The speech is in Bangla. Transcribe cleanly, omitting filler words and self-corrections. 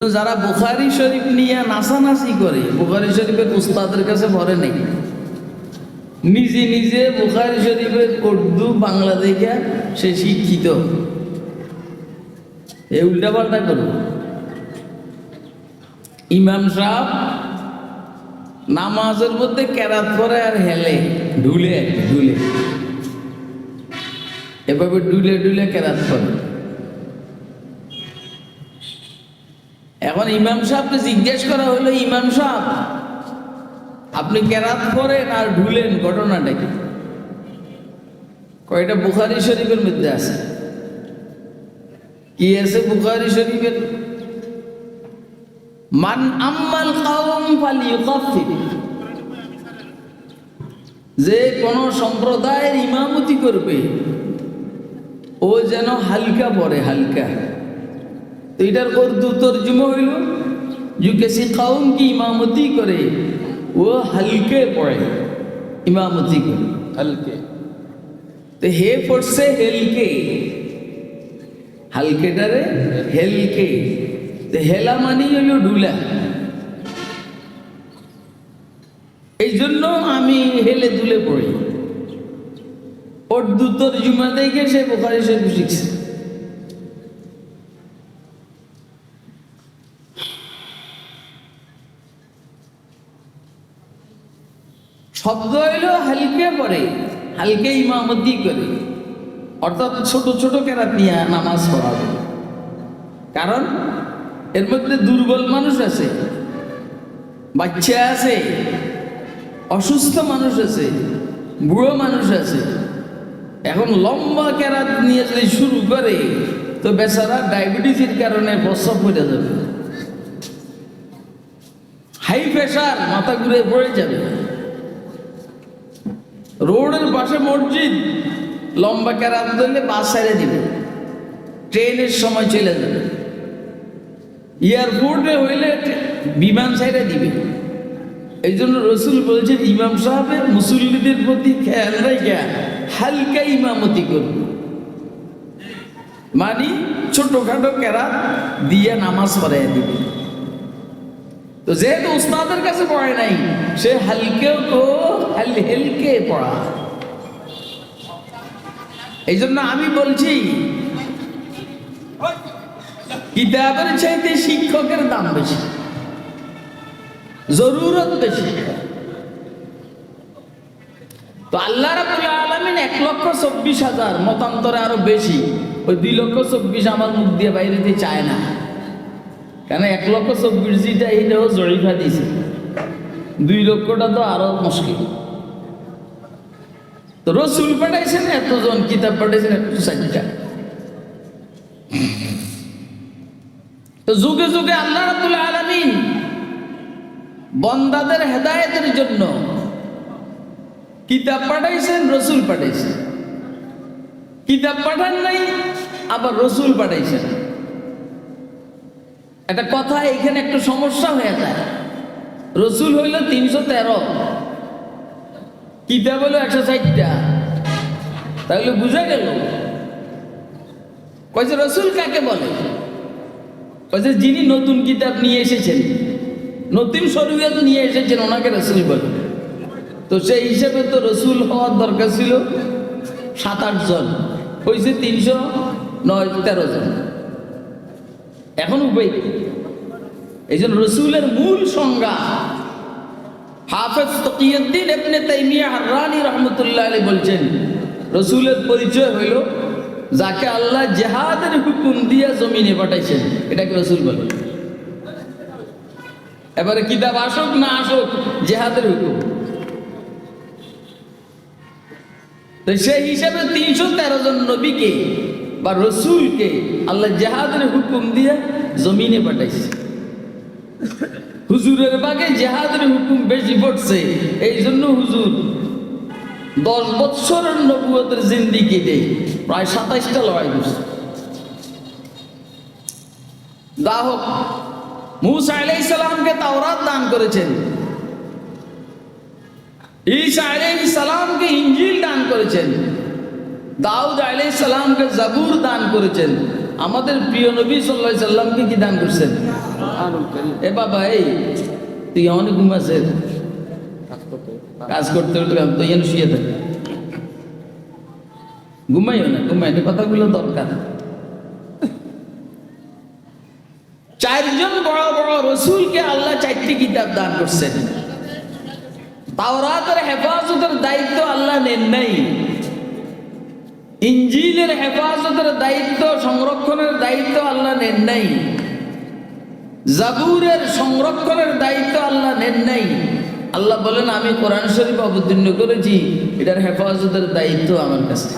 যারা বুখারী শরীফ নিয়ে নাচানাচি করে, বুখারী শরীফের উস্তাদের কাছে ভরে নেই, নিজে নিজে বুখারী শরীফের উর্দু বাংলা দেখে সে শিক্ষিত, এই উল্টাপাল্টা করবে। ইমাম সাহেব নামাজের মধ্যে কেরাত করে আর হেলে ঢুলে ঢুলে, এভাবে ঢুলে ঢুলে কেরাত করে। এখন ইমাম সাহেবকে জিজ্ঞেস করা হলো, ইমাম সাহেব আপনি কেরাত করেন আর ঢুলেন, ঘটনাটা কি? কয়টা বুখারী শরীফের মধ্যে আছে। কি আছে বুখারী শরীফের? মান আম্মাল কওম ফালিয়ুকাফির, যে কোন সম্প্রদায়ের ইমামতি করবে ও যেন হালকা পড়ে, হালকা। তো এটার উর্দু তর্জমা হইল যে কিসি কওম কি ইমামতি করে ও হালকে পড়ে, ইমামতি করে হালকে। তো হে পড়ছে হেলকে, হালকেটারে হেলকে। তো হেলা মানি হইল ঢুলা। এই জন্য আমি হেলে দুলে পড়ি। উর্দু তর্জমা দেখে সে বুখারী শরীফ শিখছে। শব্দ হইল হালকে পড়ে, হালকে ইমামতি করে, অর্থাৎ ছোট ছোট কেরাত নিয়ে নামাজ পড়াবে। কারণ এর মধ্যে দুর্বল মানুষ আছে, বাচ্চা আছে, অসুস্থ মানুষ আছে, বুড়ো মানুষ আছে। এখন লম্বা কেরাত নিয়ে যদি শুরু করে তো বেচারা ডায়াবেটিসের কারণে প্রস্রাব হয়ে যাবে, হাই প্রেশার, মাথা ঘুরে পড়ে যাবে। রোডের পাশে মসজিদ, লম্বা কেরাত ধরলে বাস ছেড়ে দিবে, ট্রেনের সময় চলে যাবে। এয়ারপোর্টে হইলে বিমান ছেড়ে দিবে। এই জন্য রসুল বলছেন ইমাম সাহেবের মুসল্লিদের প্রতি খেয়াল রেখে হালকা ইমামতি করবে, মানে ছোটখাটো কেরাত দিয়ে নামাজ পড়াই দিবে। তো যেহেতু উস্তাদের কাছে পড়ে নাই, সে হালকেও তো হেলকে পড়া। এই জন্য আমি বলছি কিতাবের চাইতে শিক্ষকের দাম বেশি, জরুরত বেশি। তো আল্লাহ রাব্বুল আলামিন 1,24,000, মতান্তরে আরো বেশি, ওই 2,24,000 আমার মুখ দিয়ে বাইরে দিয়ে চায় না। কেন 1,24,000 যেটা এইটাও জরিফা দিয়েছে, 2 লক্ষটা তো আরো মুশকিল। তো রসুল পাঠাইছেন এতজন, কিতাব পাঠাইছেন 160টা। তো যুগে যুগে আল্লাহ রাব্বুল আলামিন বান্দাদের হেদায়েতের জন্য কিতাব পাঠাইছেন, রসুল পাঠাইছেন। কিতাব পাঠান নাই, আবার রসুল পাঠাইছেন। একটা কথা এখানে একটু সমস্যা হয়ে যায়। রসুল হইল 313, কিতাব হইল 160টা। তাহলে বুঝা গেল কইছে রসুল কাকে বলে? কইছে যিনি নতুন কিতাব নিয়ে এসেছেন, নতুন শরীয়ত নিয়ে এসেছেন, ওনাকে রসুল বলে। তো সেই হিসেবে তো রসুল হওয়ার দরকার ছিল 7-8 জন, হয়েছে 309-13 জন। এখন উপায় কি? এই জন্য রসুলের মূল সংজ্ঞা হাফেজ তকিউদ্দিন ইবনে তাইমিয়া হাররানী রাহমাতুল্লাহ আলাইহি বলছেন, রসুলের পরিচয় হইল যাকে আল্লাহ জিহাদের হুকুম দিয়ে জমিনে পাঠাইছেন, এটাকে রসুল বলে। এবারে কিতাব আসুক না আসুক, জিহাদের হুকুম। তো সেই হিসাবে 313 জন নবীকে বা রসুলকে আল্লাহ জিহাদের হুকুম দিয়ে জমিনে পাঠাইছে। হুজুরের বাগে জিহাদের হুকুম বেশি পড়ছে, এই জন্য হুজুর 10 বৎসরের নবুয়তের জিন্দেগিতে প্রায় 27টা লড়াই করছে। যা হোক, মূসা আলাইহিস সালামকে তাওরাত দান করেছেন, ঈসা আলাইহিস সালামকে ইনজিল দান করেছেন, দাউদ আলাইহিস সালামকে জাবুর দান করেছেন, আমাদের প্রিয় নবী সাল্লাল্লাহু আলাইহি সাল্লামকে কি দান করছেন? এ বাবা, এই তুই অনেক ঘুমাছে, কাজ করতে করতে তো এখানে শুয়ে থাকে, ঘুমাইও না, ঘুমাইলে কথাগুলো দরকার। চারজন বড় বড় রসুলকে আল্লাহ 4টি কিতাব দান করছেন। তাওরাতের হেফাজতের দায়িত্ব আল্লাহ নেন নাই, ইনজিলের হেফাজতের দায়িত্ব, সংরক্ষণের দায়িত্ব আল্লাহ নেন নাই, জাবুরের সংরক্ষণের দায়িত্ব আল্লাহ নেন নাই। আল্লাহ বলেন আমি কোরআন শরীফ অবতীর্ণ করেছি, এটার হেফাজতের দায়িত্ব আমার কাছে।